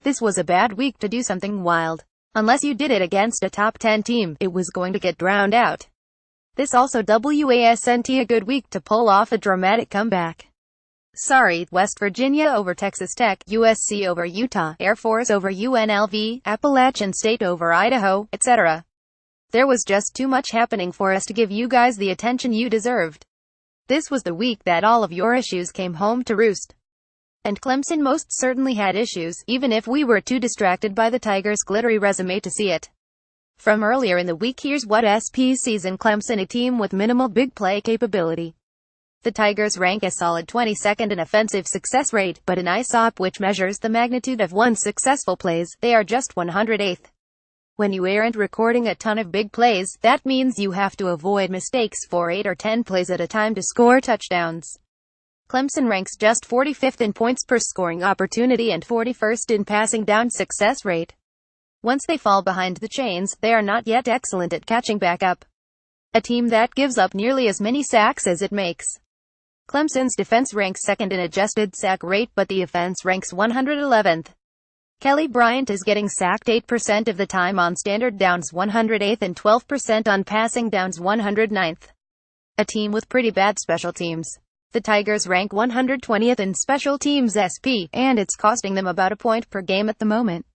This was a bad week to do something wild. Unless you did it against a top 10 team, it was going to get drowned out. This also wasn't a good week to pull off a dramatic comeback. Sorry, West Virginia over Texas Tech, USC over Utah, Air Force over UNLV, Appalachian State over Idaho, etc. There was just too much happening for us to give you guys the attention you deserved. This was the week that all of your issues came home to roost. And Clemson most certainly had issues, even if we were too distracted by the Tigers' glittery resume to see it. From earlier in the week, here's what SP sees in Clemson: a team with minimal big play capability. The Tigers rank a solid 22nd in offensive success rate, but in ISOP, which measures the magnitude of one's successful plays, they are just 108th. When you aren't recording a ton of big plays, that means you have to avoid mistakes for 8 or 10 plays at a time to score touchdowns. Clemson ranks just 45th in points per scoring opportunity and 41st in passing down success rate. Once they fall behind the chains, they are not yet excellent at catching back up. A team that gives up nearly as many sacks as it makes. Clemson's defense ranks second in adjusted sack rate, but the offense ranks 111th. Kelly Bryant is getting sacked 8% of the time on standard downs, 108th, and 12% on passing downs, 109th. A team with pretty bad special teams. The Tigers rank 120th in special teams SP, and it's costing them about a point per game at the moment.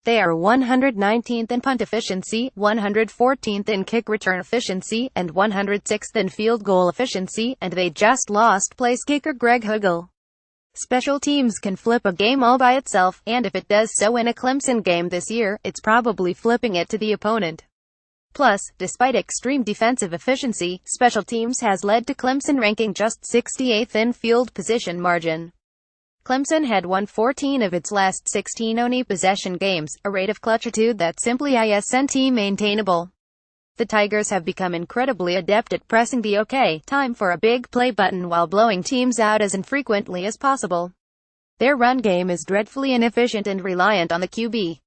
They are 119th in punt efficiency, 114th in kick return efficiency, and 106th in field goal efficiency, and they just lost place kicker Greg Hugel. Special teams can flip a game all by itself, and if it does so in a Clemson game this year, it's probably flipping it to the opponent. Plus, despite extreme defensive efficiency, special teams has led to Clemson ranking just 68th in field position margin. Clemson had won 14 of its last 16 only possession games, a rate of clutchitude that simply isn't maintainable. The Tigers have become incredibly adept at pressing the OK time for a big play button while blowing teams out as infrequently as possible. Their run game is dreadfully inefficient and reliant on the QB.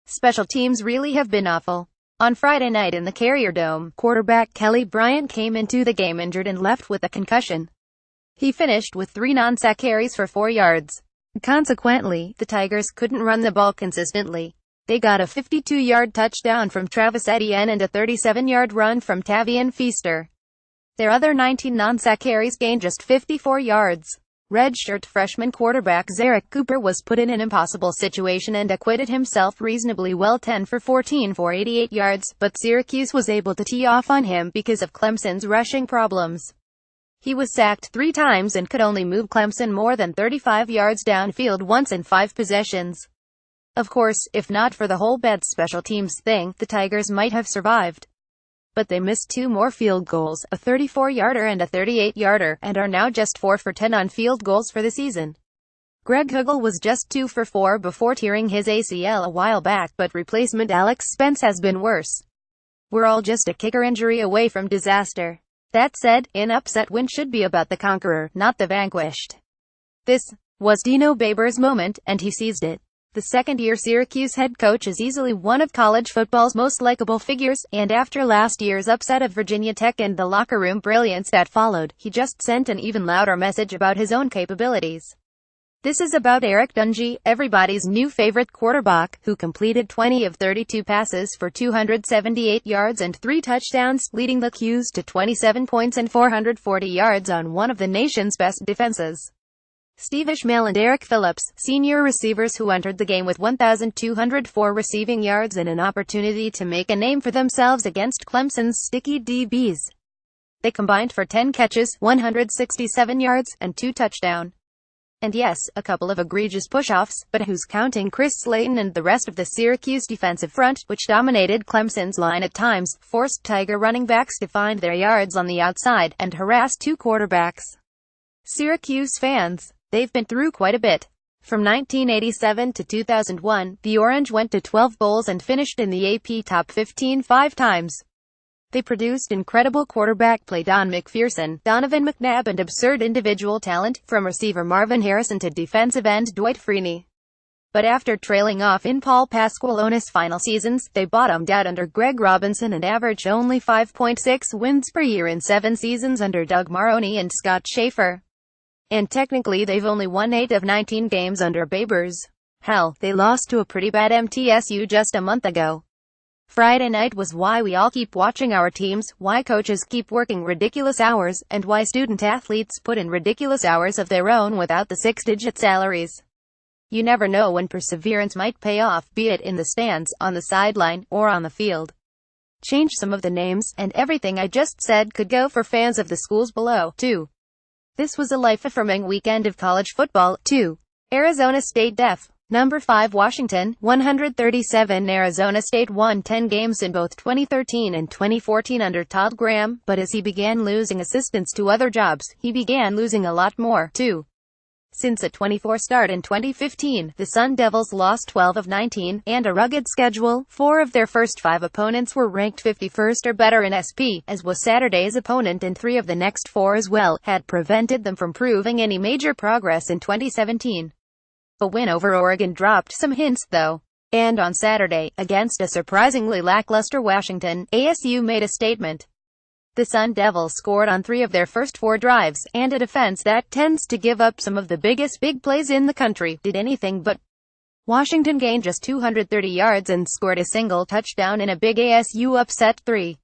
Special teams really have been awful. On Friday night in the Carrier Dome, quarterback Kelly Bryant came into the game injured and left with a concussion. He finished with 3 non-sack carries for 4 yards. Consequently, the Tigers couldn't run the ball consistently. They got a 52-yard touchdown from Travis Etienne and a 37-yard run from Tavian Feaster. Their other 19 non-sack carries gained just 54 yards. Redshirt freshman quarterback Zarek Cooper was put in an impossible situation and acquitted himself reasonably well, 10 for 14 for 88 yards, but Syracuse was able to tee off on him because of Clemson's rushing problems. He was sacked 3 times and could only move Clemson more than 35 yards downfield once in 5 possessions. Of course, if not for the whole bad special teams thing, the Tigers might have survived. But they missed 2 more field goals, a 34-yarder and a 38-yarder, and are now just 4 for 10 on field goals for the season. Greg Hugel was just 2 for 4 before tearing his ACL a while back, but replacement Alex Spence has been worse. We're all just a kicker injury away from disaster. That said, an upset win should be about the conqueror, not the vanquished. This was Dino Babers' moment, and he seized it. The second-year Syracuse head coach is easily one of college football's most likable figures, and after last year's upset of Virginia Tech and the locker room brilliance that followed, he just sent an even louder message about his own capabilities. This is about Eric Dungey, everybody's new favorite quarterback, who completed 20 of 32 passes for 278 yards and 3 touchdowns, leading the Qs to 27 points and 440 yards on one of the nation's best defenses. Steve Ishmael and Eric Phillips, senior receivers who entered the game with 1,204 receiving yards and an opportunity to make a name for themselves against Clemson's sticky DBs. They combined for 10 catches, 167 yards, and 2 touchdowns. And yes, a couple of egregious push-offs, but who's counting Chris Slayton and the rest of the Syracuse defensive front, which dominated Clemson's line at times, forced Tiger running backs to find their yards on the outside, and harassed 2 quarterbacks. Syracuse fans, they've been through quite a bit. From 1987 to 2001, the Orange went to 12 bowls and finished in the AP Top 15 5 times. They produced incredible quarterback play, Don McPherson, Donovan McNabb, and absurd individual talent, from receiver Marvin Harrison to defensive end Dwight Freeney. But after trailing off in Paul Pasqualone's final seasons, they bottomed out under Greg Robinson and averaged only 5.6 wins per year in 7 seasons under Doug Marrone and Scott Schaefer. And technically they've only won 8 of 19 games under Babers. Hell, they lost to a pretty bad MTSU just a month ago. Friday night was why we all keep watching our teams, why coaches keep working ridiculous hours, and why student-athletes put in ridiculous hours of their own without the six-digit salaries. You never know when perseverance might pay off, be it in the stands, on the sideline, or on the field. Change some of the names, and everything I just said could go for fans of the schools below, too. This was a life-affirming weekend of college football, too. Arizona State Def. Number 5 Washington, 137. Arizona State won 10 games in both 2013 and 2014 under Todd Graham, but as he began losing assistants to other jobs, he began losing a lot more, too. Since a 24 start in 2015, the Sun Devils lost 12 of 19, and a rugged schedule. 4 of their first 5 opponents were ranked 51st or better in SP, as was Saturday's opponent, and 3 of the next 4 as well, had prevented them from proving any major progress in 2017. A win over Oregon dropped some hints, though. And on Saturday, against a surprisingly lackluster Washington, ASU made a statement. The Sun Devils scored on 3 of their first 4 drives, and a defense that tends to give up some of the biggest big plays in the country did anything but. Washington gained just 230 yards and scored a single touchdown in a big ASU upset. 3.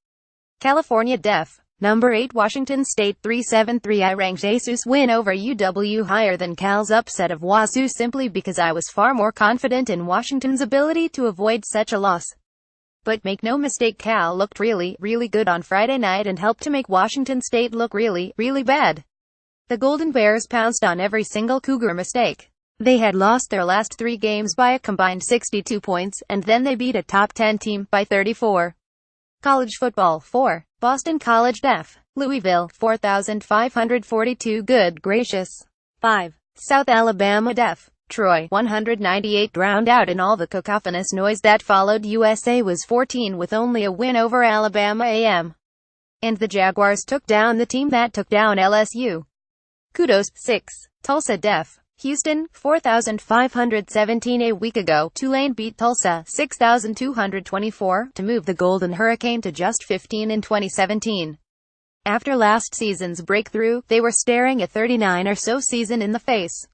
California Def. Number 8 Washington State 373. I ranked ASU's win over UW higher than Cal's upset of Wazoo simply because I was far more confident in Washington's ability to avoid such a loss. But make no mistake, Cal looked really, really good on Friday night and helped to make Washington State look really, really bad. The Golden Bears pounced on every single Cougar mistake. They had lost their last 3 games by a combined 62 points, and then they beat a top 10 team by 34. College football. 4. Boston College Def. Louisville, 4,542. Good gracious. 5. South Alabama Def. Troy, 198. Drowned out in all the cacophonous noise that followed. USA was 14 with only a win over Alabama A&M. And the Jaguars took down the team that took down LSU. Kudos. 6. Tulsa Def. Houston, 4,517. A week ago, Tulane beat Tulsa, 6,224, to move the Golden Hurricane to just 15 in 2017. After last season's breakthrough, they were staring a 39 or so season in the face.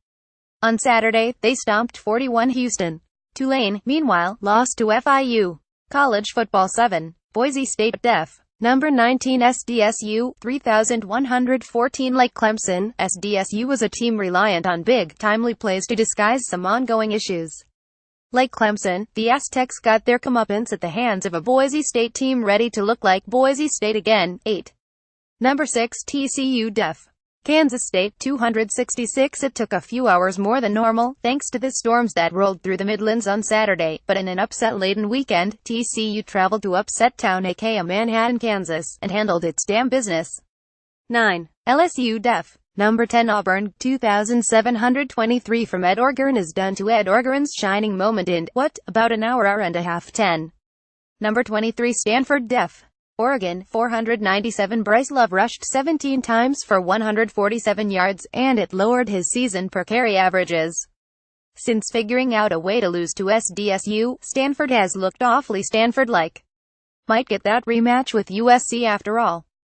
On Saturday, they stomped 41 Houston. Tulane, meanwhile, lost to FIU. College football. 7. Boise State Def. Number 19 SDSU, 3,114. Like Clemson, SDSU was a team reliant on big, timely plays to disguise some ongoing issues. Like Clemson, the Aztecs got their comeuppance at the hands of a Boise State team ready to look like Boise State again. 8. Number 6 TCU Def. Kansas State, 266. It took a few hours more than normal, thanks to the storms that rolled through the Midlands on Saturday, but in an upset-laden weekend, TCU traveled to upset town aka Manhattan, Kansas, and handled its damn business. 9. LSU Def. Number 10 Auburn, 2,723. From Ed Orgeron is done to Ed Orgeron's shining moment in, what, about an hour and a half. 10. Number 23 Stanford Def. Oregon, 497. Bryce Love rushed 17 times for 147 yards, and it lowered his season per carry averages. Since figuring out a way to lose to SDSU, Stanford has looked awfully Stanford-like. Might get that rematch with USC after all.